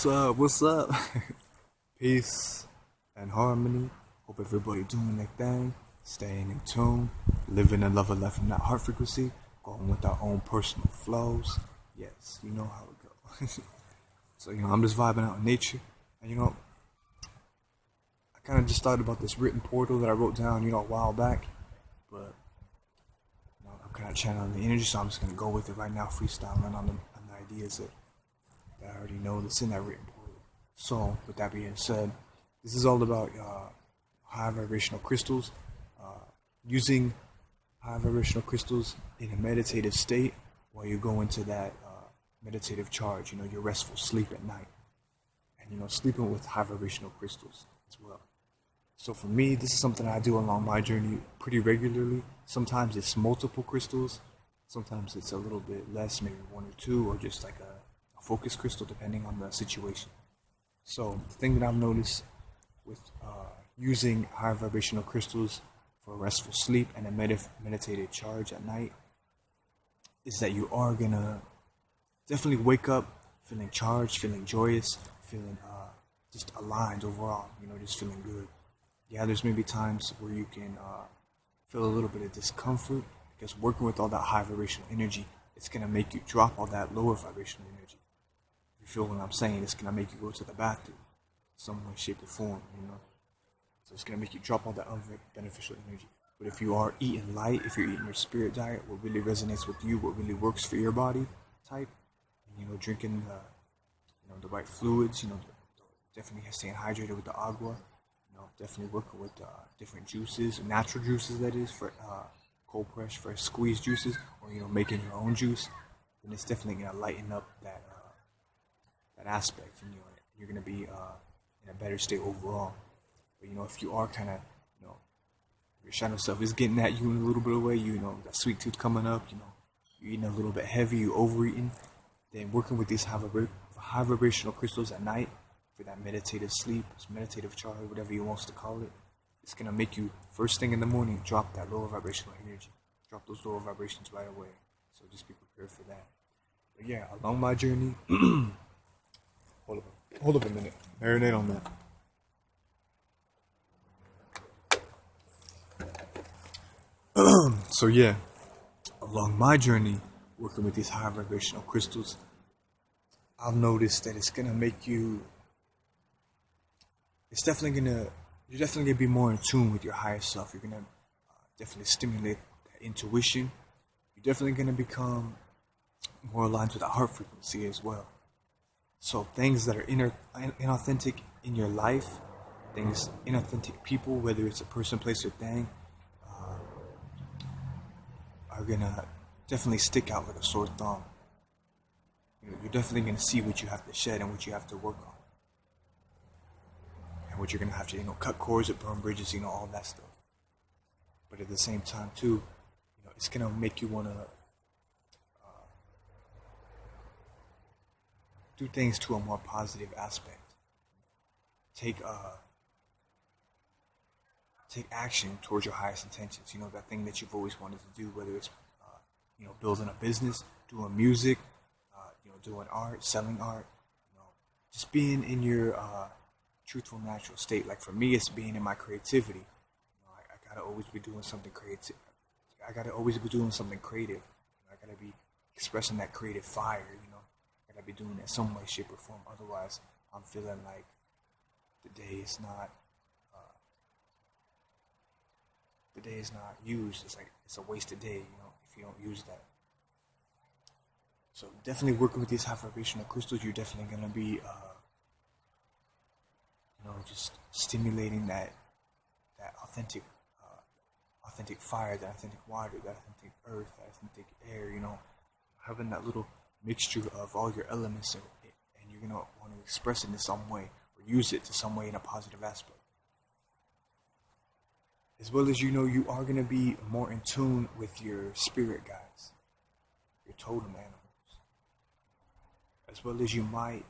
What's up? Peace and harmony. Hope everybody doing their thing, staying in tune, living and loving life from that heart frequency, going with our own personal flows. Yes, you know how it goes. So, I'm just vibing out in nature. And, I kind of just thought about this written portal that I wrote down, a while back. But, I'm kind of channeling the energy, so I'm just going to go with it right now, freestyling on the ideas that I already know that's in that written portal. So, with that being said, this is all about high vibrational crystals, using high vibrational crystals in a meditative state while you go into that meditative charge, your restful sleep at night. And, sleeping with high vibrational crystals as well. So for me, this is something I do along my journey pretty regularly. Sometimes it's multiple crystals. Sometimes it's a little bit less, maybe one or two, or just like a focus crystal, depending on the situation. So the thing that I've noticed with using high vibrational crystals for restful sleep and a meditative charge at night is that you are gonna definitely wake up feeling charged, feeling joyous, feeling just aligned overall, just feeling good. Yeah, there's maybe times where you can feel a little bit of discomfort because working with all that high vibrational energy, it's gonna make you drop all that lower vibrational energy. You feel what I'm saying? It's gonna make you go to the bathroom, some way, shape, or form. So it's gonna make you drop all that unbeneficial energy. But if you are eating light, if you're eating your spirit diet, what really resonates with you, what really works for your body type, and drinking the right fluids, definitely staying hydrated with the agua, definitely working with different juices, natural juices that is, for cold press, fresh squeezed juices, or making your own juice, then it's definitely gonna lighten up that aspect, and you're gonna be in a better state overall. But if you are kind of, your shadow self is getting at you in a little bit of way, that sweet tooth coming up, you're eating a little bit heavy, you overeating, then working with these high vibrational crystals at night for that meditative sleep, meditative charge, whatever you want to call it, it's gonna make you first thing in the morning drop that lower vibrational energy, drop those lower vibrations right away. So just be prepared for that. But yeah, along my journey, hold up a minute, marinate on that. So yeah, along my journey working with these high vibrational crystals, I've noticed that it's gonna make you. You're definitely gonna be more in tune with your higher self. You're gonna definitely stimulate that intuition. You're definitely gonna become more aligned with the heart frequency as well. So things that are inauthentic in your life, things inauthentic people, whether it's a person, place, or thing, are gonna definitely stick out like a sore thumb. You're definitely gonna see what you have to shed and what you have to work on, and what you're gonna have to cut cords or burn bridges, all that stuff. But at the same time too, it's gonna make you wanna do things to a more positive aspect. Take action towards your highest intentions. That thing that you've always wanted to do, whether it's building a business, doing music, doing art, selling art, just being in your truthful, natural state. Like for me, it's being in my creativity. I gotta always be doing something creative. I gotta always be doing something creative. I gotta be expressing that creative fire. I gotta be doing it in some way, shape, or form. Otherwise, I'm feeling like the day is not used. It's like it's a wasted day, if you don't use that. So definitely working with these high vibrational crystals, you're definitely gonna be, just stimulating that authentic fire, that authentic water, that authentic earth, that authentic air. Having that little mixture of all your elements, and you're gonna want to express it in some way or use it to some way in a positive aspect. As well as you are going to be more in tune with your spirit guides, your totem animals. As well as you might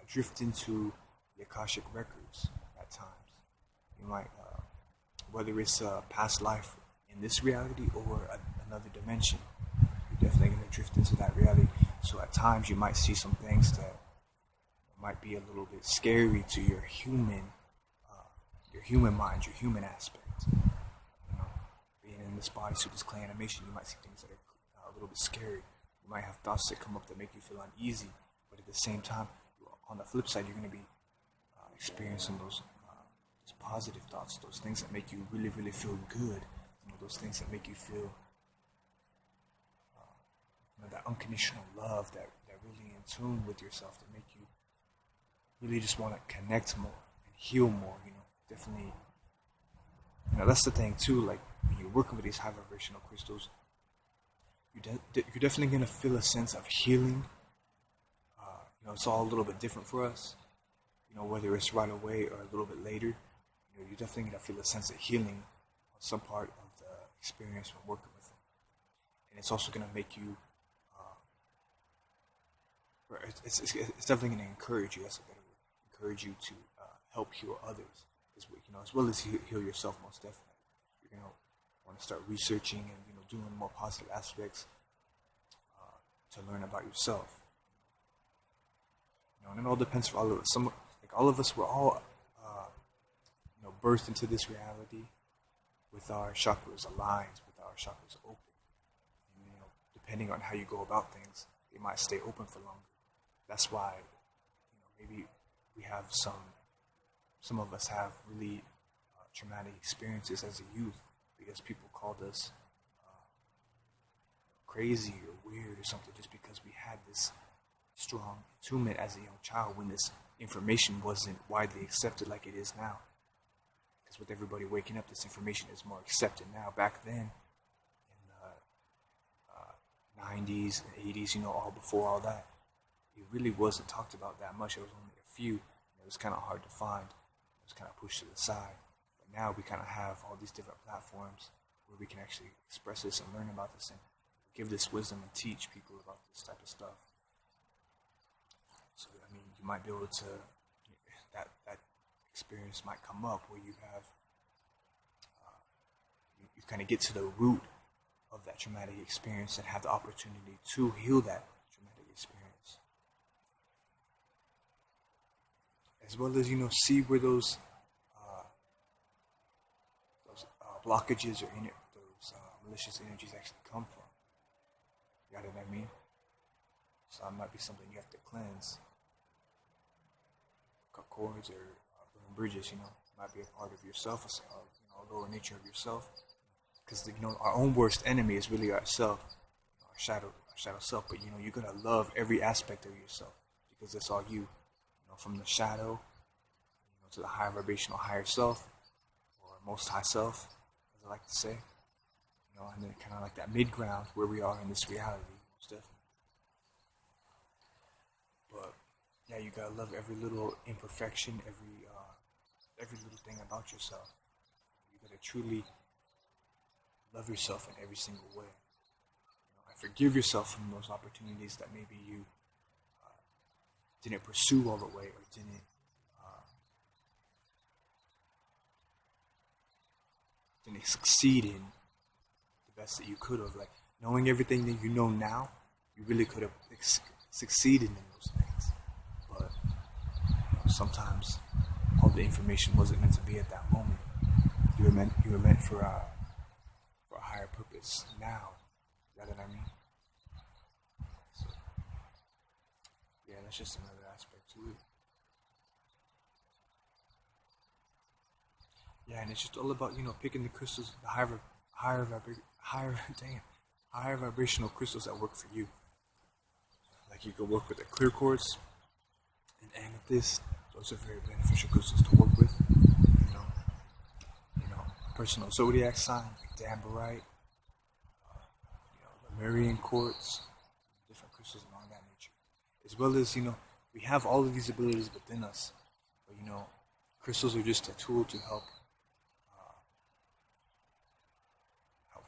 drift into the Akashic records at times. You might, whether it's a past life in this reality or another dimension, you're definitely going to drift into that reality. So at times you might see some things that might be a little bit scary to your human mind, your human aspect. You know, being in this bodysuit, this clay animation, you might see things that are a little bit scary. You might have thoughts that come up that make you feel uneasy, but at the same time, on the flip side, you're going to be experiencing those positive thoughts, those things that make you really, really feel good. Those things that make you feel that unconditional love, that really in tune with yourself, that make you really just want to connect more and heal more. Definitely. That's the thing too. Like when you're working with these high vibrational crystals, you're definitely gonna feel a sense of healing. It's all a little bit different for us. Whether it's right away or a little bit later, you're definitely gonna feel a sense of healing on some part of the experience when working with them. And it's also gonna make you. It's definitely gonna encourage you. That's a better word. Encourage you to help heal others, as well as heal yourself. Most definitely, you're gonna want to start researching and doing more positive aspects to learn about yourself. And it all depends for all of us. All of us, we're all birthed into this reality with our chakras aligned, with our chakras open. And, depending on how you go about things, they might stay open for longer. That's why, maybe we have some of us have really traumatic experiences as a youth because people called us crazy or weird or something just because we had this strong attunement as a young child when this information wasn't widely accepted like it is now. Because with everybody waking up, this information is more accepted now. Back then, in the 90s and 80s, all before all that, it really wasn't talked about that much. It was only a few. It was kind of hard to find. It was kind of pushed to the side. But now we kind of have all these different platforms where we can actually express this and learn about this and give this wisdom and teach people about this type of stuff. So, you might be able to, that experience might come up where you have, you kind of get to the root of that traumatic experience and have the opportunity to heal that traumatic experience. As well as, see where those blockages or those malicious energies actually come from. You got what I mean? So it might be something you have to cleanse. Cut cords or burn bridges, might be a part of yourself, a lower nature of yourself. Because, our own worst enemy is really ourself, our shadow self. But, you're going to love every aspect of yourself because it's all you. From the shadow, to the higher vibrational higher self, or most high self, as I like to say. And then kind of like that mid-ground where we are in this reality, most definitely. But yeah, you gotta love every little imperfection, every little thing about yourself. You gotta truly love yourself in every single way. And forgive yourself from those opportunities that maybe you didn't pursue all the way or didn't succeed in the best that you could have. Like knowing everything that you know now, you really could have succeeded in those things. But sometimes all the information wasn't meant to be at that moment. You were meant for a higher purpose now. You know what I mean? So, yeah, that's just another aspect to it. Yeah, and it's just all about picking the crystals, the higher vibrational crystals that work for you. Like you could work with the clear quartz and amethyst. Those are very beneficial crystals to work with. Personal zodiac sign like Dambarite, Lemurian quartz, different crystals along that nature. As well as we have all of these abilities within us, but crystals are just a tool to help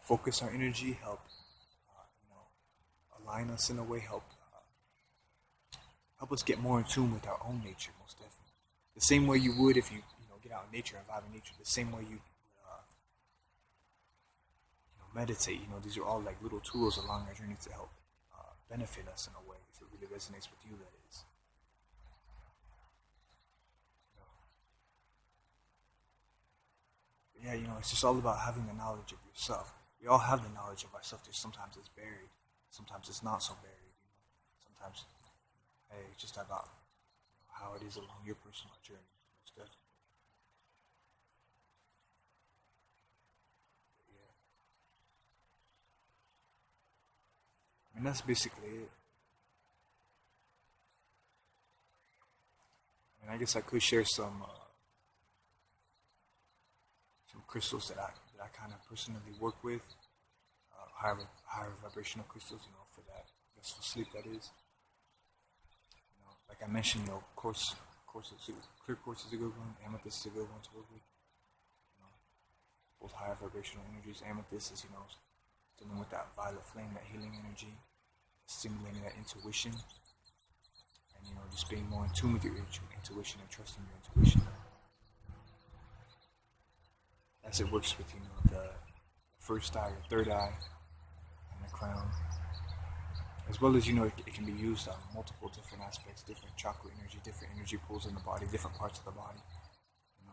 focus our energy, help align us in a way, help us get more in tune with our own nature, most definitely. The same way you would if you get out in nature and vibe in nature. The same way you meditate. These are all like little tools along our journey to help benefit us in a way. If it really resonates with you, that is. yeah, it's just all about having the knowledge of yourself. We all have the knowledge of ourselves. Just sometimes it's buried, sometimes it's not so buried. Sometimes, hey, it's just about how it is along your personal journey. Most definitely. But yeah, I mean that's basically it. I mean, I guess I could share some crystals that I kind of personally work with, higher vibrational crystals, for that restful sleep. That is, like I mentioned, clear quartz is a good one. Amethyst is a good one to work with. You know, both higher vibrational energies. Amethyst is dealing with that violet flame, that healing energy, stimulating that intuition, and just being more in tune with your intuition and trusting your intuition as it works with the first eye or third eye and the crown, as well as it can be used on multiple different aspects, different chakra energy, different energy pools in the body, different parts of the body. You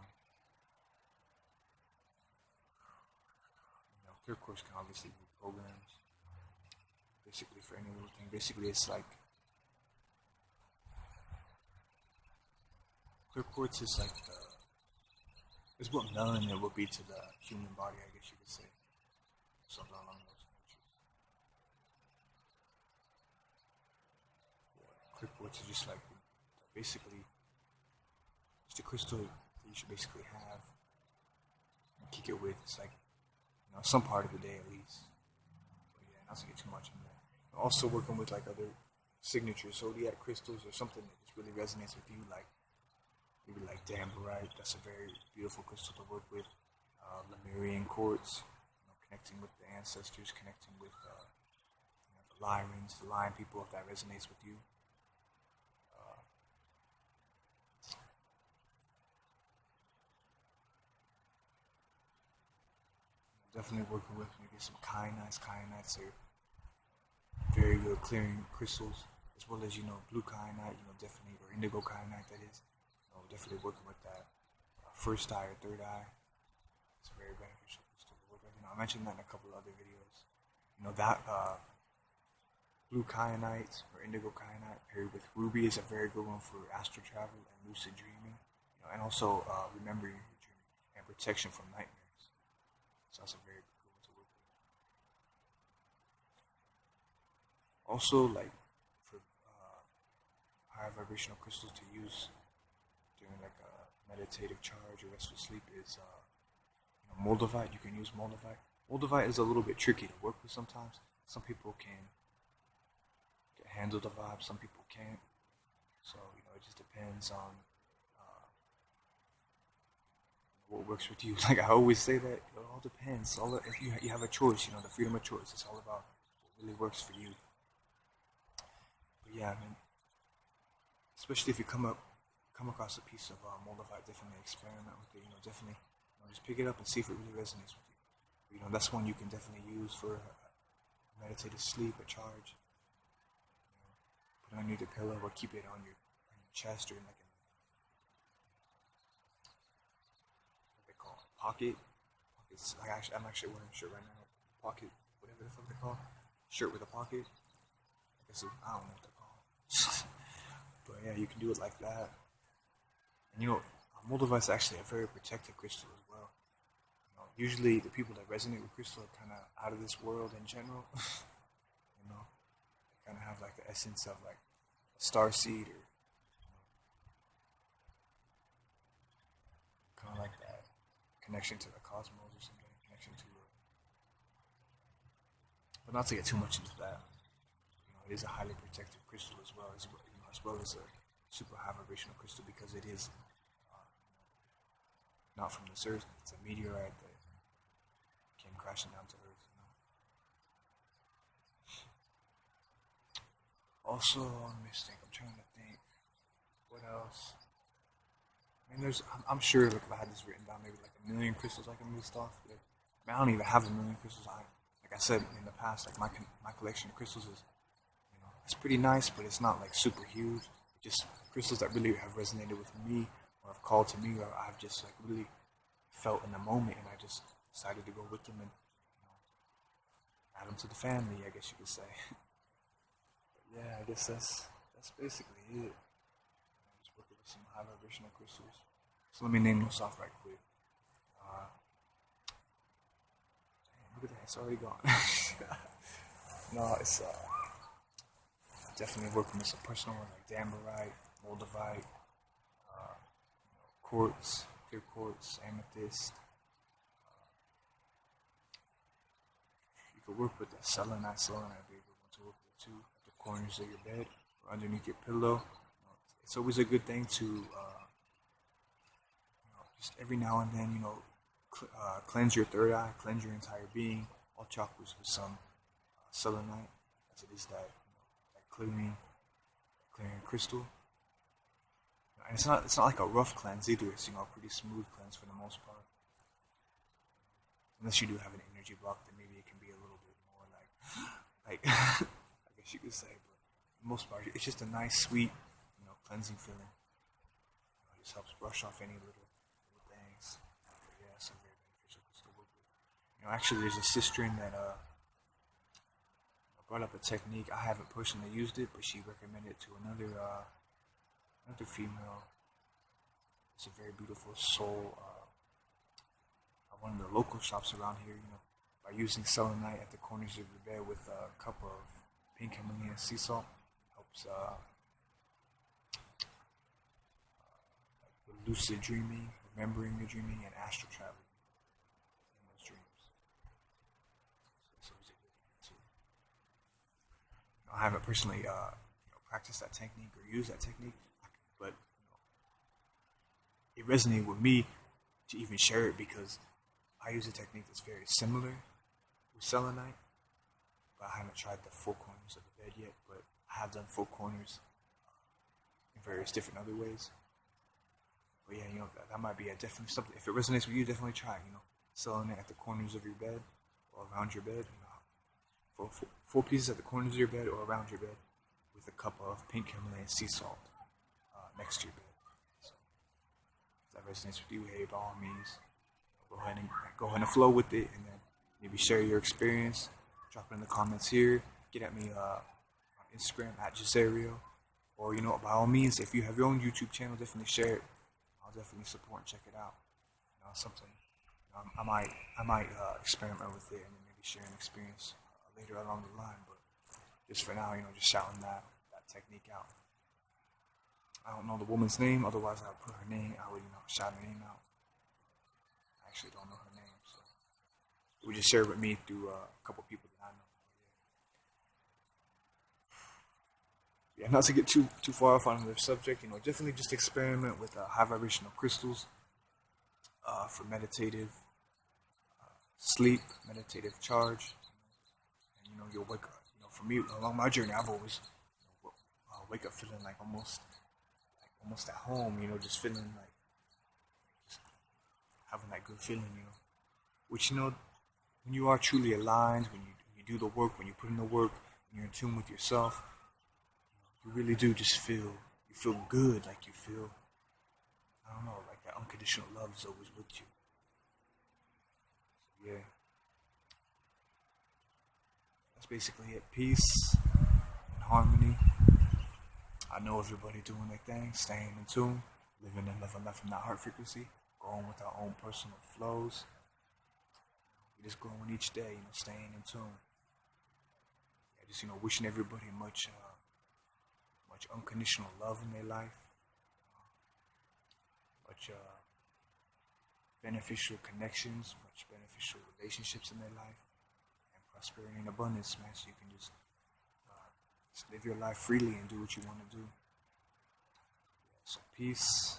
know, clear course can obviously be programs, basically for any little thing. Basically, it's like clear quartz is like is what melanin would be to the human body, I guess you could say, something along those natures. Yeah, clear quartz is just like basically just a crystal that you should basically have and kick it with. It's like some part of the day at least. But yeah, not to get too much in there. Also working with like other signatures, zodiac crystals or something that just really resonates with you, like maybe like Dambarite. That's a very beautiful crystal to work with. Lemurian quartz, connecting with the ancestors, connecting with the Lyrians, the Lion people, if that resonates with you. Uh, Definitely working with maybe some kyanites. Kyanites are very good clearing crystals, as well as blue kyanite, definitely, or indigo kyanite, that is. Definitely working with that first eye or third eye. It's a very beneficial crystal to work with. I mentioned that in a couple of other videos. That blue kyanite or indigo kyanite paired with ruby is a very good one for astral travel and lucid dreaming. And also remembering your dream and protection from nightmares. So that's a very good one to work with. Also, like for higher vibrational crystals to use during like a meditative charge or restful sleep is moldavite. You can use moldavite. Moldavite is a little bit tricky to work with sometimes. Some people can handle the vibe, some people can't. So it just depends on what works with you. Like I always say that it all depends. If you have a choice, the freedom of choice. It's all about what really works for you. But yeah, I mean, especially if you come across a piece of moldavite, definitely experiment with it. Definitely just pick it up and see if it really resonates with you. That's one you can definitely use for a meditative sleep, a charge. Put it underneath your pillow or keep it on your chest or in like what they call pocket. Pockets. I'm actually wearing a shirt right now. Pocket, whatever the fuck they call. Shirt with a pocket. I don't know what they're called. But yeah, you can do it like that. And moldavite is actually a very protective crystal as well. Usually the people that resonate with crystal are kind of out of this world in general. They kind of have like the essence of like a star seed or kind of like that connection to the cosmos or something. Connection to, but not to get too much into that. It is a highly protected crystal as well as a super high vibrational crystal because it is not from this earth. It's a meteorite that came crashing down to Earth. Also, let me think. I'm trying to think. What else? I mean, I'm sure if I had this written down, maybe like a million crystals I can list off. But I don't even have a million crystals. Like I said in the past, like my collection of crystals is, it's pretty nice, but it's not like super huge. Just crystals that really have resonated with me, or have called to me, or I've just like really felt in the moment, and I just decided to go with them and add them to the family, I guess you could say. But yeah, I guess that's basically it. I'm just working with some high vibrational crystals. So let me name those off right quick. Uh, Look at that, it's already gone. No, it's definitely working with some personal ones like Dambarite, Moldavite, quartz, clear quartz, amethyst. You could work with the selenite. Selenite be a good one to work with too. At the corners of your bed or underneath your pillow. It's always a good thing to just every now and then, cleanse your third eye, cleanse your entire being, all chakras with some selenite, as it is that clearing crystal. And it's not like a rough cleanse either. It's a pretty smooth cleanse for the most part. Unless you do have an energy block, then maybe it can be a little bit more like I guess you could say. But for the most part, it's just a nice, sweet, cleansing feeling. It just helps brush off any little things. But yeah, it's a very beneficial crystal to work with. Actually, there's a sister in that brought up a technique. I haven't personally used it, but she recommended it to another female. It's a very beautiful soul. At one of the local shops around here, by using selenite at the corners of your bed with a cup of pink Himalayan sea salt, helps with lucid dreaming, remembering your dreaming, and astral traveling in those dreams. So it's a good thing too. I haven't personally practiced that technique or used that technique, but it resonated with me to even share it because I use a technique that's very similar with selenite, but I haven't tried the four corners of the bed yet. But I have done four corners in various different other ways. But yeah, that might be definitely something. If it resonates with you, definitely try. Selenite at the corners of your bed or around your bed. Four pieces at the corners of your bed or around your bed with a cup of pink Himalayan sea salt next to your bed. So if that resonates with you, hey, by all means, go ahead and flow with it, and then maybe share your experience. Drop it in the comments here. Get at me on Instagram at Jeserreo, or by all means, if you have your own YouTube channel, definitely share it. I'll definitely support and check it out. Something. I might experiment with it and then maybe share an experience later along the line. But just for now, just shouting that technique out. I don't know the woman's name, otherwise I would put her name. I would shout her name out. I actually don't know her name, so it would just share it with me through a couple people that I know. Yeah, not to get too far off on the subject. Definitely just experiment with high vibrational crystals for meditative sleep, meditative charge, and you'll wake up. For me, along my journey, I've always wake up feeling like almost at home. Just feeling like just having that good feeling. Which when you are truly aligned, when you do the work, when you put in the work, when you're in tune with yourself, you really do just feel good. Like you feel, I don't know, like that unconditional love is always with you. So yeah. That's basically it. Peace and harmony. I know everybody doing their thing, staying in tune, living and loving life from that heart frequency, going with our own personal flows. We're just growing each day, staying in tune. Yeah, just wishing everybody much unconditional love in their life, much beneficial connections, much beneficial relationships in their life, and prosperity and abundance, man. So you can just live your life freely and do what you want to do. Yeah, so peace.